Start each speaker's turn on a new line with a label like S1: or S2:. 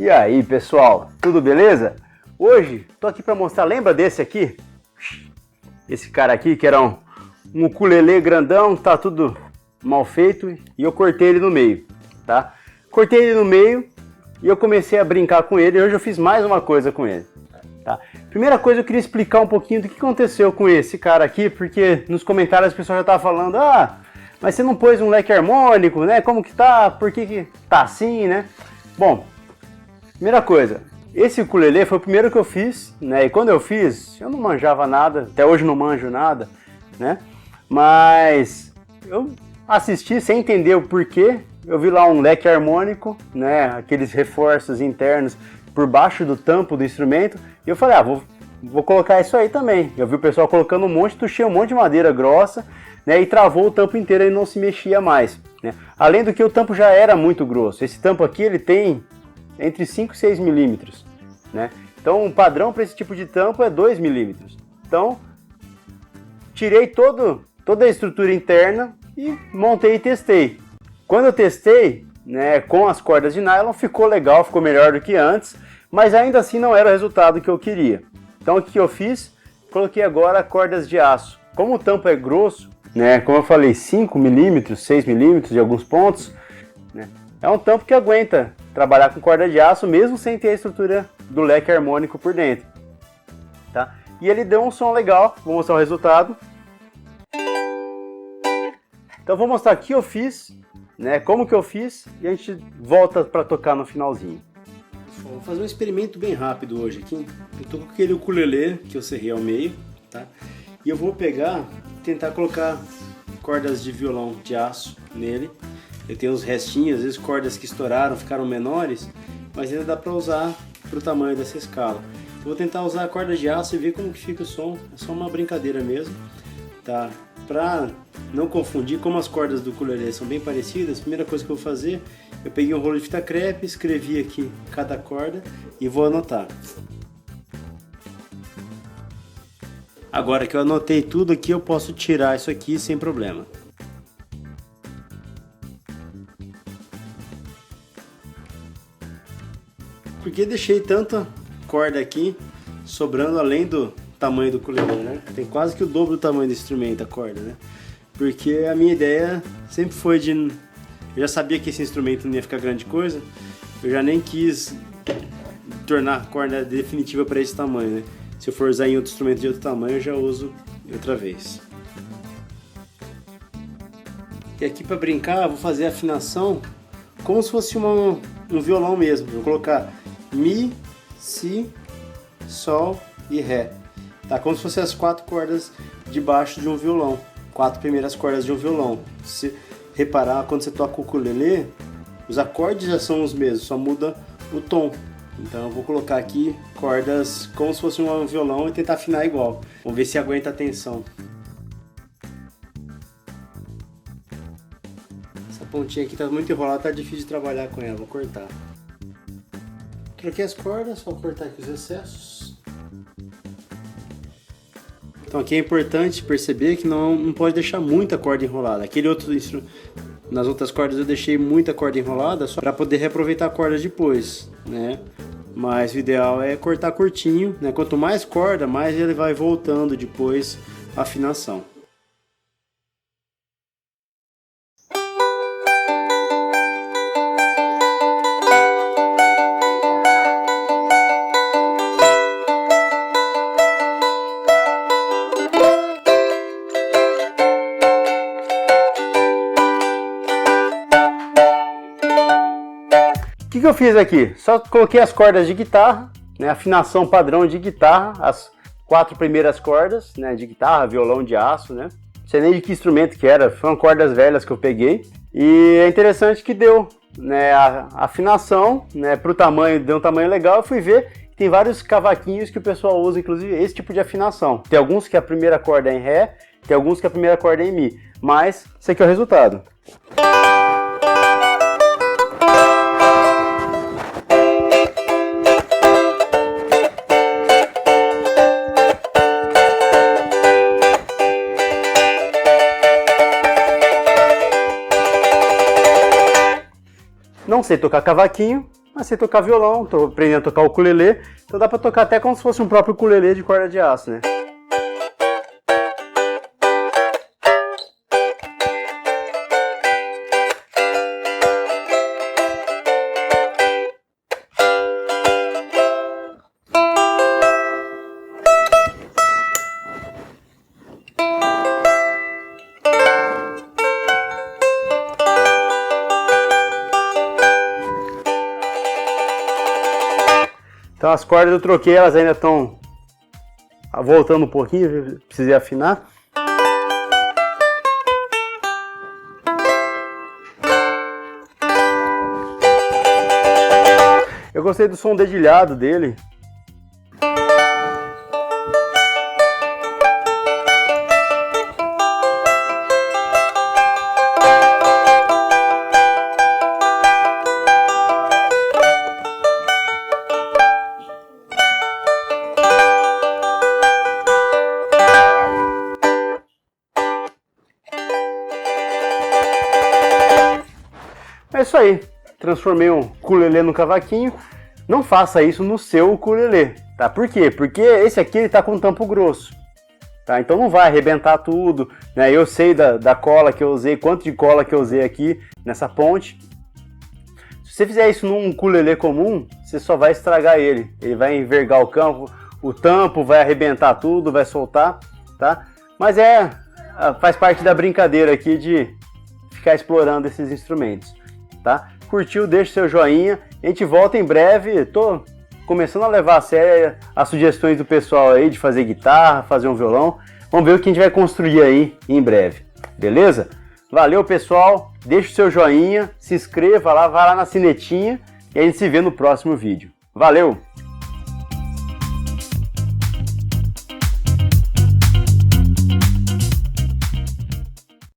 S1: E aí, pessoal, tudo beleza? Hoje tô aqui para mostrar, lembra desse aqui? Esse cara aqui que era um ukulele grandão, tá tudo mal feito e eu cortei ele no meio, tá? Cortei ele no meio e eu comecei a brincar com ele e hoje eu fiz mais uma coisa com ele, tá? Primeira coisa, eu queria explicar um pouquinho do que aconteceu com esse cara aqui, porque nos comentários as pessoas já estavam falando, mas você não pôs um leque harmônico, né? Como que tá? Por que tá assim, né? Bom, primeira coisa, esse ukulele foi o primeiro que eu fiz, né? E quando eu fiz, eu não manjava nada, até hoje não manjo nada, né? Mas eu assisti sem entender o porquê. Eu vi lá um leque harmônico, né? Aqueles reforços internos por baixo do tampo do instrumento. E eu falei, vou colocar isso aí também. Eu vi o pessoal colocando um monte, tuchei um monte de madeira grossa, né? E travou o tampo inteiro e não se mexia mais, né? Além do que o tampo já era muito grosso. Esse tampo aqui, ele tem entre 5 e 6 milímetros, né? Então o padrão para esse tipo de tampo é 2 milímetros. Então tirei toda a estrutura interna e montei e testei. Quando eu testei, né, com as cordas de nylon, ficou legal, ficou melhor do que antes, mas ainda assim não era o resultado que eu queria. Então o que eu fiz? Coloquei agora cordas de aço. Como o tampo é grosso, né, como eu falei, 5 milímetros, 6 milímetros em alguns pontos, né, é um tampo que aguenta trabalhar com corda de aço mesmo sem ter a estrutura do leque harmônico por dentro, tá? E ele deu um som legal, vou mostrar o resultado. Então vou mostrar o que eu fiz, né, como que eu fiz e a gente volta para tocar no finalzinho.
S2: Vou fazer um experimento bem rápido hoje aqui. Eu tô com aquele ukulele que eu serrei ao meio, tá? E eu vou pegar, tentar colocar cordas de violão de aço nele. Eu tenho uns restinhos, às vezes cordas que estouraram, ficaram menores, mas ainda dá para usar para o tamanho dessa escala. Eu vou tentar usar a corda de aço e ver como que fica o som. É só uma brincadeira mesmo, tá? Para não confundir, como as cordas do ukulele são bem parecidas, a primeira coisa que eu vou fazer, eu peguei um rolo de fita crepe, escrevi aqui cada corda e vou anotar. Agora que eu anotei tudo aqui, eu posso tirar isso aqui sem problema. Porque deixei tanta corda aqui sobrando além do tamanho do ukulele, né? Tem quase que o dobro do tamanho do instrumento a corda, né? Porque a minha ideia sempre foi de... Eu já sabia que esse instrumento não ia ficar grande coisa, eu já nem quis tornar a corda definitiva para esse tamanho, né? Se eu for usar em outro instrumento de outro tamanho, eu já uso outra vez. E aqui para brincar, eu vou fazer a afinação como se fosse um violão mesmo. Vou colocar Mi, Si, Sol e Ré. Tá? Como se fossem as 4 cordas de baixo de um violão. 4 primeiras cordas de um violão. Se reparar, quando você toca o ukulele, os acordes já são os mesmos, só muda o tom. Então eu vou colocar aqui cordas como se fosse um violão e tentar afinar igual. Vamos ver se aguenta a tensão. Essa pontinha aqui tá muito enrolada, tá difícil de trabalhar com ela, vou cortar. Troquei as cordas, só cortar aqui os excessos. Então aqui é importante perceber que não pode deixar muita corda enrolada. Nas outras cordas eu deixei muita corda enrolada só para poder reaproveitar a corda depois, né? Mas o ideal é cortar curtinho, né? Quanto mais corda, mais ele vai voltando depois a afinação.
S1: O que eu fiz aqui? Só coloquei as cordas de guitarra, né, afinação padrão de guitarra, as 4 primeiras cordas, né, de guitarra, violão de aço, né? Não sei nem de que instrumento que era, foram cordas velhas que eu peguei. E é interessante que deu, né, a afinação, né, pro tamanho, deu um tamanho legal. Eu fui ver que tem vários cavaquinhos que o pessoal usa, inclusive esse tipo de afinação. Tem alguns que a primeira corda é em Ré, tem alguns que a primeira corda é em Mi, mas esse aqui é o resultado. Não sei tocar cavaquinho, mas sei tocar violão, tô aprendendo a tocar o ukulele, então dá pra tocar até como se fosse um próprio ukulele de corda de aço, né? Então as cordas eu troquei, elas ainda estão voltando um pouquinho, precisei afinar. Eu gostei do som dedilhado dele. É isso aí, transformei um ukulele no cavaquinho. Não faça isso no seu ukulele, tá? Por quê? Porque esse aqui ele tá com tampo grosso, tá? Então não vai arrebentar tudo, né? Eu sei da cola que eu usei, quanto de cola que eu usei aqui nessa ponte. Se você fizer isso num ukulele comum, você só vai estragar ele. Ele vai envergar o campo, o tampo vai arrebentar tudo, vai soltar, tá? Mas faz parte da brincadeira aqui de ficar explorando esses instrumentos. Tá? Curtiu? Deixa seu joinha. A gente volta em breve. Tô começando a levar a sério as sugestões do pessoal aí de fazer guitarra, fazer um violão. Vamos ver o que a gente vai construir aí em breve. Beleza? Valeu, pessoal. Deixa o seu joinha, se inscreva lá, vai lá na sinetinha e a gente se vê no próximo vídeo. Valeu!